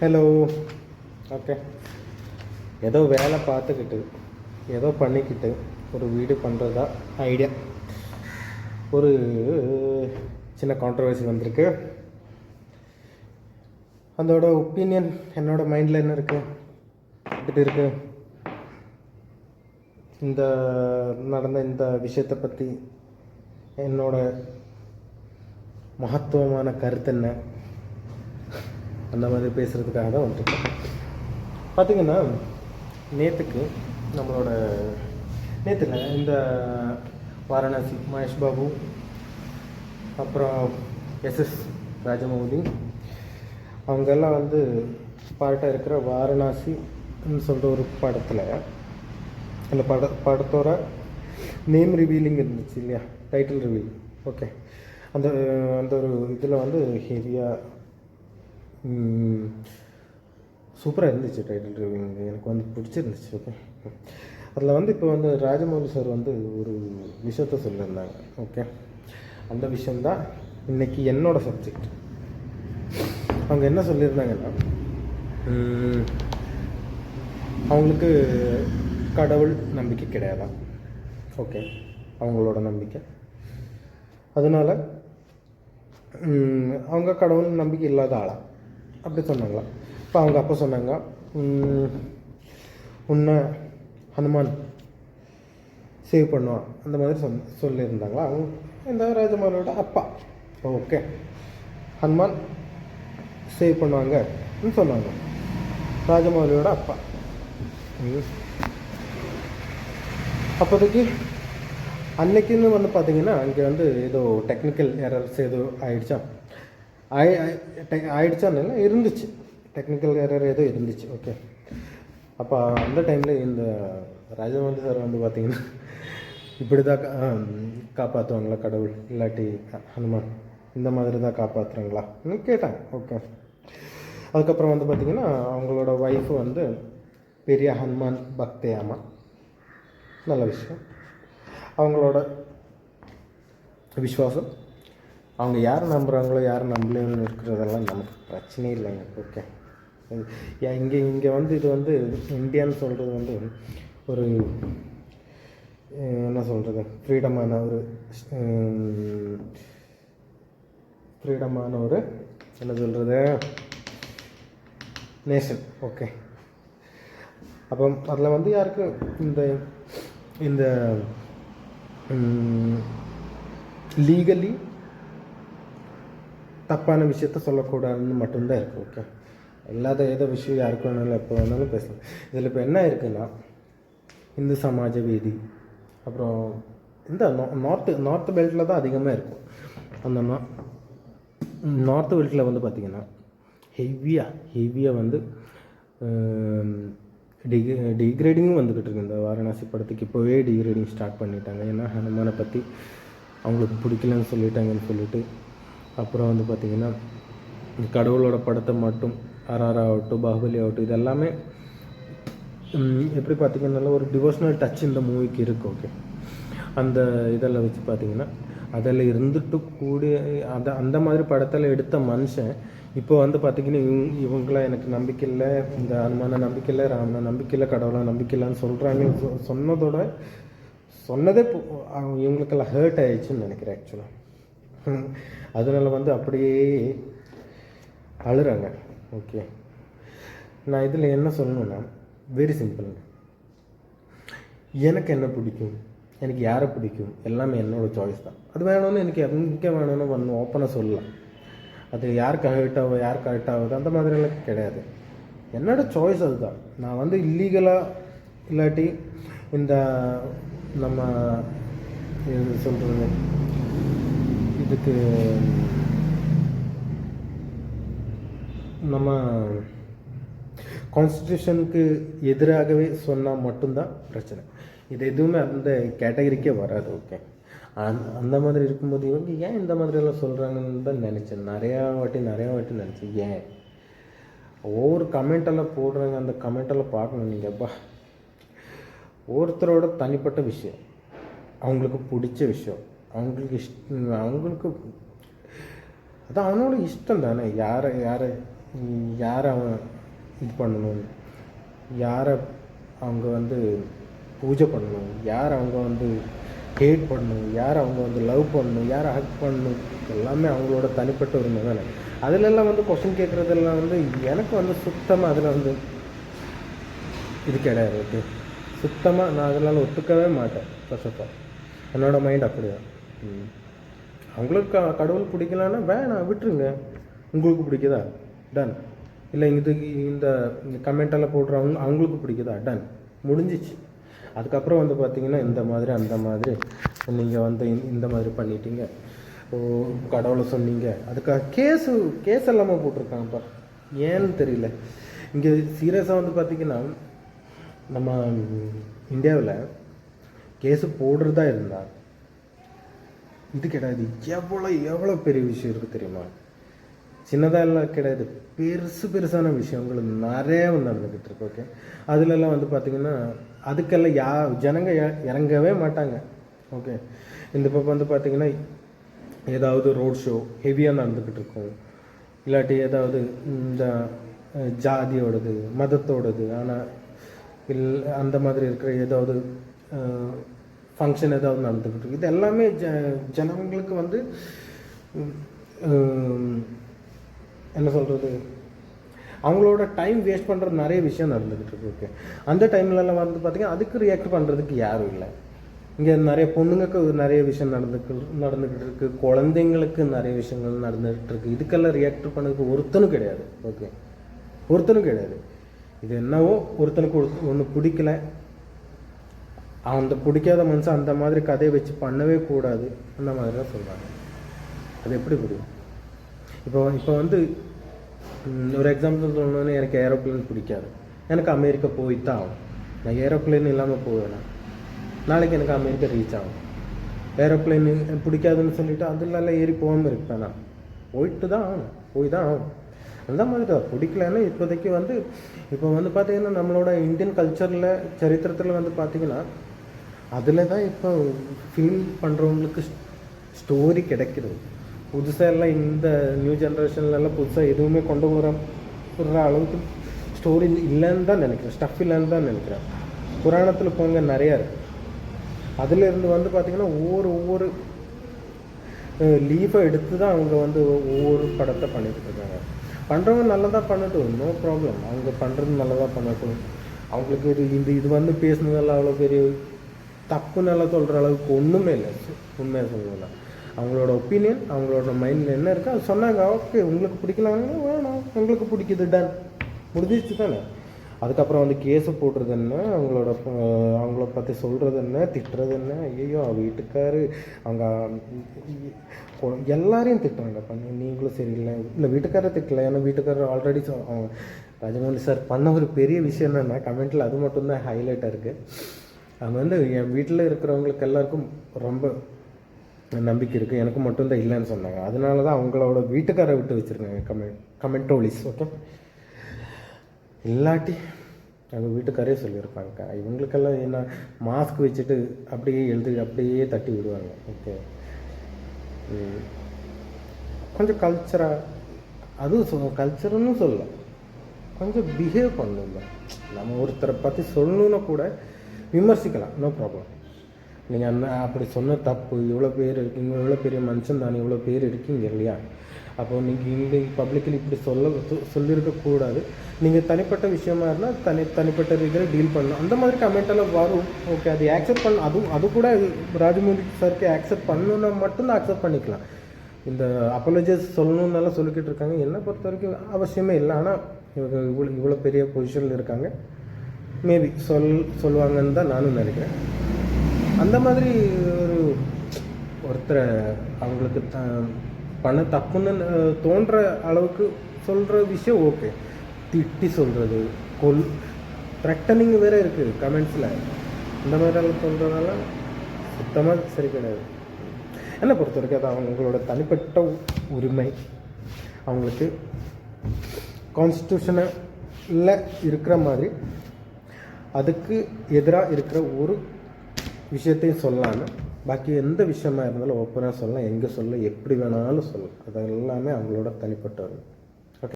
Hello. Okay, ஏதோ வேலை பார்த்துக்கிட்டு ஏதோ பண்ணிக்கிட்டு ஒரு வீடு பண்ணுறதா ஐடியா. ஒரு சின்ன கான்ட்ரவர்சி வந்திருக்கு. அதோட ஒப்பீனியன் என்னோடய மைண்டில் என்ன இருக்குது, எப்படி இருக்குது, இந்த நடந்த இந்த விஷயத்தை பற்றி என்னோட மகத்துவமான கருத்து என்ன, அந்த மாதிரி பேசுகிறதுக்காக தான் வந்துருக்கேன். பார்த்திங்கன்னா, நேற்றுக்கு நம்மளோட நேற்றுல இந்த வாரணாசி மகேஷ் பாபு, அப்புறம் எஸ்எஸ் ராஜமௌலி, அவங்கெல்லாம் வந்து பார்ட்டாக இருக்கிற வாரணாசின்னு சொல்கிற ஒரு படத்தில், அந்த படத்தோட நேம் ரிவீலிங் இருந்துச்சு இல்லையா, டைட்டில் ரிவீல். ஓகே, அந்த அந்த ஒரு இதில் வந்து ஹெவியாக சூப்பராக இருந்துச்சு டைட்டில் ரிவ்யூ, எனக்கு வந்து பிடிச்சிருந்துச்சு. ஓகே, அதில் வந்து இப்போ வந்து ராஜமௌலி சார் வந்து ஒரு விஷயத்த சொல்லியிருந்தாங்க. ஓகே, அந்த விஷயந்தான் இன்றைக்கி என்னோடய சப்ஜெக்ட். அவங்க என்ன சொல்லியிருந்தாங்கன்னா, அவங்களுக்கு கடவுள் நம்பிக்கை கிடையாதான். ஓகே, அவங்களோட நம்பிக்கை. அதனால் அவங்க கடவுள் நம்பிக்கை இல்லாத ஆளா அப்படி சொன்னாங்களா. இப்போ அவங்க அப்போ சொன்னாங்க, உன்னை ஹனுமான் சேவ் பண்ணுவான், அந்த மாதிரி சொல்லியிருந்தாங்களா அவங்க, இந்த ராஜமௌலியோட அப்பா. ஓகே, ஹனுமான் சேவ் பண்ணுவாங்கன்னு சொன்னாங்க ராஜமௌலியோட அப்பா. அப்போதைக்கு அன்னைக்குன்னு வந்து பார்த்திங்கன்னா, அங்கே வந்து ஏதோ டெக்னிக்கல் எரர்ஸ் ஏதோ ஆயிடுச்சான்னு இல்லை, இருந்துச்சு, டெக்னிக்கல் எரர் ஏதோ இருந்துச்சு. ஓகே, அப்போ அந்த டைமில் இந்த ராஜமௌலி சார் வந்து பார்த்திங்கன்னா, இப்படி தான் காப்பாற்றுவாங்களா கடவுள், இல்லாட்டி ஹனுமான் இந்த மாதிரி தான் காப்பாற்றுறாங்களான்னு கேட்டாங்க. ஓகே, அதுக்கப்புறம் வந்து பார்த்திங்கன்னா, அவங்களோட ஒய்ஃபு வந்து பெரிய ஹனுமான் பக்தையாமா, நல்ல விஷயம். அவங்களோட விஸ்வாசம், அவங்க யாரை நம்புகிறாங்களோ யாரை நம்பலைன்னு இருக்கிறதெல்லாம் நமக்கு பிரச்சனையே இல்லைங்க. ஓகே, இங்கே வந்து இது வந்து இந்தியான்னு சொல்கிறது வந்து ஒரு என்ன சொல்கிறது, ஃப்ரீடமான ஒரு என்ன சொல்கிறது நேஷன். ஓகே, அப்போ அதில் வந்து யாருக்கு இந்த இந்த லீகலி தப்பான விஷயத்த சொல்லக்கூடாதுன்னு மட்டும்தான் இருக்குது. ஓகே, இல்லாத ஏதோ விஷயம் யாருக்கு வேணாலும் எப்போ வேணாலும் பேசலாம். இதில் இப்போ என்ன இருக்குன்னா, இந்து சமாஜவேதி, அப்புறம் இந்த நார்த்து பெல்ட்டில் தான் அதிகமாக இருக்கும். அந்த நார்த்து பெல்ட்டில் வந்து பார்த்திங்கன்னா ஹெவியாக வந்து டிகிரேடிங்கும் வந்துக்கிட்டு இருக்கு. இந்த வாரணாசி படத்துக்கு இப்போவே டிகிரேடிங் ஸ்டார்ட் பண்ணிட்டாங்க. ஏன்னா ஹனுமானை பற்றி அவங்களுக்கு பிடிக்கலன்னு சொல்லிட்டாங்கன்னு சொல்லிட்டு. அப்புறம் வந்து பார்த்திங்கன்னா, கடவுளோட படத்தை மட்டும் RR ஆகட்டும், பாகுபலி ஆகட்டும், இது எல்லாமே எப்படி பார்த்திங்கன்னா ஒரு டிவோஷனல் டச் இந்த மூவிக்கு இருக்குது. ஓகே, அந்த இதெல்லாம் வச்சு பார்த்திங்கன்னா, அதில் இருந்துட்டு கூடிய அந்த மாதிரி படத்தில் எடுத்த மனுஷன் இப்போ வந்து பார்த்திங்கன்னா, இவங்களாம் எனக்கு நம்பிக்கை இல்லை, இந்த ஹனுமான நம்பிக்கை இல்லை, ராமனை நம்பிக்கை இல்லை, கடவுளை நம்பிக்கை இல்லைன்னு சொல்கிறாங்க. சொன்னதே இவங்களுக்கெல்லாம் ஹர்ட் ஆயிடுச்சுன்னு நினைக்கிறேன் ஆக்சுவலாக. அதனால் வந்து அப்படியே அழுறாங்க. ஓகே, நான் இதில் என்ன சொல்லணுன்னா, வெரி சிம்பிளுங்க. எனக்கு என்ன பிடிக்கும், எனக்கு யாரை பிடிக்கும், எல்லாமே என்னோடய சாய்ஸ் தான். அது வேணும்னு எனக்கு எங்கே வேணும்னு ஓப்பனாக சொல்லலாம். அது யாருக்கு ஹர்ட் ஆகும், யாருக்கு ஹர்ட் ஆகுது அந்த மாதிரிலாம் கிடையாது. என்னோடய சாய்ஸ் அதுதான். நான் வந்து இல்லீகலாக இல்லாட்டி இந்த நம்ம இது சொல்கிறது, இதுக்கு நம்ம கான்ஸ்டியூஷனுக்கு எதிராகவே சொன்னால் மட்டும்தான் பிரச்சனை. இது எதுவுமே அந்த கேட்டகரிக்கே வராது. ஓகே, அந்த மாதிரி இருக்கும்போது இவங்க ஏன் இந்த மாதிரியெல்லாம் சொல்கிறாங்கன்னு தான் நினச்சேன். நிறையா வாட்டி நினச்சேன். ஏன் ஒவ்வொரு கமெண்டெல்லாம் போடுறாங்க, அந்த கமெண்டெல்லாம் பார்க்கணும் நீங்கள். அப்பா, ஒருத்தரோட தனிப்பட்ட விஷயம், அவங்களுக்கு பிடிச்ச விஷயம், அவங்களுக்கு அது அவனோட இஷ்டம் தானே. யாரை யாரை அவன் இது பண்ணணும், யாரை அவங்க வந்து பூஜை பண்ணணும், யார் அவங்க வந்து ஹேட் பண்ணணும், யார் அவங்க வந்து லவ் பண்ணணும், யாரை ஹக் பண்ணணும், எல்லாமே அவங்களோட தனிப்பட்ட உரிமை தானே. அதிலெல்லாம் வந்து கொஸ்டின் கேட்குறதெல்லாம் வந்து எனக்கு வந்து சுத்தமாக அதில் வந்து இது கிடையாது. ஓகே, சுத்தமாக நான் அதனால் ஒத்துக்கவே மாட்டேன். ஃபர்ஸ்ட் ஆஃப் ஆல் என்னோடய மைண்ட் அப்படி தான். அவங்களுக்கு கடவுள் பிடிக்கலான்னா வேணாம், விட்டுருங்க. உங்களுக்கு பிடிக்குதா, டன். இல்லை இந்த கமெண்டெல்லாம் போடுறவங்க அவங்களுக்கு பிடிக்குதா, டன், முடிஞ்சிச்சு. அதுக்கப்புறம் வந்து பார்த்திங்கன்னா இந்த மாதிரி அந்த மாதிரி நீங்கள் வந்து இந்த மாதிரி பண்ணிட்டீங்க, கடவுளை சொன்னீங்க, அதுக்காக கேஸ் எல்லாமே போட்டிருக்காங்கப்பா. ஏன்னு தெரியல. இங்கே சீரியஸாக வந்து பார்த்திங்கன்னா நம்ம இந்தியாவில் கேஸு போடுறதா இருந்தால் இது கிடையாது. எவ்வளோ பெரிய விஷயம் இருக்குது தெரியுமா? சின்னதாக எல்லாம் கிடையாது, பெருசான விஷயங்கள் நிறைய நடந்துக்கிட்டு இருக்கு. ஓகே, அதுலெல்லாம் வந்து பார்த்திங்கன்னா அதுக்கெல்லாம் ஜனங்க இறங்கவே மாட்டாங்க. ஓகே, இந்த பக்கம் வந்து பார்த்திங்கன்னா ஏதாவது ரோட் ஷோ ஹெவியாக நடந்துக்கிட்டு இருக்கும், இல்லாட்டி ஏதாவது இந்த ஜாதியோடது மதத்தோடது ஆனால் அந்த மாதிரி இருக்கிற ஏதாவது ஃபங்க்ஷன் ஏதாவது நடந்துக்கிட்டு இருக்கு. இது எல்லாமே ஜனங்களுக்கு வந்து என்ன சொல்கிறது, அவங்களோட டைம் வேஸ்ட் பண்ணுறது நிறைய விஷயம் நடந்துக்கிட்டு இருக்கு. ஓகே, அந்த டைம்லலாம் வந்து பார்த்திங்கன்னா அதுக்கு ரியாக்ட் பண்ணுறதுக்கு யாரும் இல்லை. இங்கே நிறைய பொண்ணுங்களுக்கு நிறைய விஷயம் நடந்துக்கிட்டு இருக்குது, குழந்தைங்களுக்கு நிறைய விஷயங்கள் நடந்துகிட்டு இருக்குது. இதுக்கெல்லாம் ரியாக்ட் பண்ணதுக்கு ஒருத்தனும் கிடையாது. ஓகே, ஒருத்தனும் கிடையாது. இது என்னவோ ஒருத்தனுக்கு ஒன்று பிடிக்கல, அந்த பிடிக்காத மனுஷன் அந்த மாதிரி கதையை வச்சு பண்ணவே கூடாது, அந்த மாதிரி தான் சொல்கிறாங்க. அது எப்படி புரியும்? இப்போ வந்து ஒரு எக்ஸாம்பிள் சொல்லணுன்னு, எனக்கு ஏரோப்ளேன் பிடிக்காது, எனக்கு அமெரிக்கா போய்தான் ஆகும். நான் ஏரோப்ளேன் இல்லாமல் போவேன், நாளைக்கு எனக்கு அமெரிக்கா ரீச் ஆகும். ஏரோப்ளேன் பிடிக்காதுன்னு சொல்லிவிட்டு அதுலலாம் ஏறி போகாமல் இருப்பேன், நான் போய் தான் ஆகும். அந்த மாதிரி தான். பிடிக்கலன்னு இப்போதைக்கு வந்து இப்போ வந்து பார்த்திங்கன்னா நம்மளோட இந்தியன் கல்ச்சரில் சரித்திரத்தில் வந்து பார்த்திங்கன்னா அதில் தான் இப்போ ஃபில்ம் பண்ணுறவங்களுக்கு ஸ்டோரி கிடைக்கிறது. புதுசாக எல்லாம் இந்த நியூ ஜென்ரேஷன்லலாம் புதுசாக எதுவுமே கொண்டு வர அளவுக்கு ஸ்டோரி இல்லைன்னு தான் நினைக்கிறேன், ஸ்டஃப் இல்லைன்னு தான் நினைக்கிறேன். புராணத்தில் போங்க நிறையா இருக்குது. அதிலேருந்து வந்து பார்த்திங்கன்னா ஒவ்வொரு லீஃபை எடுத்து தான் அவங்க வந்து ஒவ்வொரு படத்தை பண்ணிட்டு இருக்காங்க. பண்ணுறவங்க நல்லதாக பண்ணட்டும், நோ ப்ராப்ளம். அவங்க பண்ணுறது நல்லதாக பண்ணட்டும். அவங்களுக்கு இது வந்து பேசுனதெல்லாம் அவ்வளோ பெரிய தப்பு நல்லா சொல்கிற அளவுக்கு ஒன்றுமே இல்லை. உண்மையாக சொல்லலாம், அவங்களோட ஒப்பீனியன், அவங்களோட மைண்டில் என்ன இருக்கோ அது சொன்னாங்க. ஓகே, உங்களுக்கு பிடிக்கலாங்க, வேணாம், உங்களுக்கு பிடிக்குது, டன், முடிஞ்சிச்சு தானே. அதுக்கப்புறம் வந்து கேஸை போடுறது என்ன, அவங்கள பற்றி சொல்கிறது என்ன, திட்டுறது என்ன. ஐயோ, வீட்டுக்காரு அவங்க எல்லாரையும் திட்டுறாங்க. நீங்களும் சரியில்லை, இல்லை வீட்டுக்காரரை திட்டலை, ஏன்னா வீட்டுக்காரர் ஆல்ரெடி ராஜமௌலி சார் பண்ண ஒரு பெரிய விஷயம் என்னென்னா கமெண்ட்டில் அது மட்டும்தான் ஹைலைட்டாக இருக்குது. அவங்க வந்து என் வீட்டில் இருக்கிறவங்களுக்கு எல்லாருக்கும் ரொம்ப நம்பிக்கை இருக்குது, எனக்கு மட்டும்தான் இல்லைன்னு சொன்னாங்க. அதனால தான் அவங்களோட வீட்டுக்காரை விட்டு வச்சுருக்காங்க கமெண்டோலிஸ். ஓகே, இல்லாட்டி அவங்க வீட்டுக்காரே சொல்லியிருப்பாங்க. இவங்களுக்கெல்லாம் என்ன மாஸ்க் வச்சுட்டு அப்படியே தட்டி விடுவாங்க. ஓகே, கொஞ்சம் கல்ச்சராக, அதுவும் கல்ச்சர்னு சொல்ல, கொஞ்சம் பிஹேவ் பண்ணணும். நம்ம ஒருத்தரை பற்றி சொல்லணுன்னா கூட விமர்சிக்கலாம், நோ ப்ராப்ளம். நீங்கள் அப்படி சொன்ன தப்பு, இவ்வளோ பேர் இருக்கீங்க, இவ்வளோ பெரிய மனுஷன் தானே, இவ்வளோ பேர் இருக்கீங்க இல்லையா, அப்போது நீங்கள் இங்கே பப்ளிக்கில் இப்படி சொல்லியிருக்கக்கூடாது. நீங்கள் தனிப்பட்ட விஷயமா இருந்தால் தனிப்பட்ட ரீதியில் டீல் பண்ணணும். அந்த மாதிரி கமெண்டெல்லாம் வரும். ஓகே, அது ஆக்செப்ட் பண்ண அது கூட ராஜமௌலி சாருக்கு ஆக்செப்ட் பண்ணணுன்னா மட்டும்தான் ஆக்செப்ட் பண்ணிக்கலாம். இந்த அப்பாலஜைஸ் சொல்லணுன்னாலாம் சொல்லிக்கிட்டு இருக்காங்க. என்னை பொறுத்த வரைக்கும் அவசியமே இல்லை. ஆனால் இவங்க இவ்வளோ பெரிய பொசிஷனில் இருக்காங்க, மேபி சொல்லுவாங்கன்னு தான் நானும் நினைக்கிறேன். அந்த மாதிரி ஒருத்தரை அவங்களுக்கு பண்ண தப்புன்னு தோன்ற அளவுக்கு சொல்கிற விஷயம் ஓகே. திட்டி சொல்கிறது, த்ரெட்டனிங் வேறு இருக்குது கமெண்ட்ஸில். இந்த மாதிரிலாம் சொல்கிறதுனால சுத்தமாக சரி கிடையாது. என்னை பொறுத்த வரைக்கும் அது அவங்களோட தனிப்பட்ட உரிமை. அவங்களுக்கு கான்ஸ்டியூஷனில் இருக்கிற மாதிரி அதுக்கு எதிராக இருக்கிற ஒரு விஷயத்தையும் சொல்லலான்னு, பாக்கி எந்த விஷயமா இருந்தாலும் ஓப்பனாக சொல்லலாம், எங்கே சொல்ல, எப்படி வேணாலும் சொல்லலாம். அது எல்லாமே அவங்களோட தனிப்பட்டவர்கள்.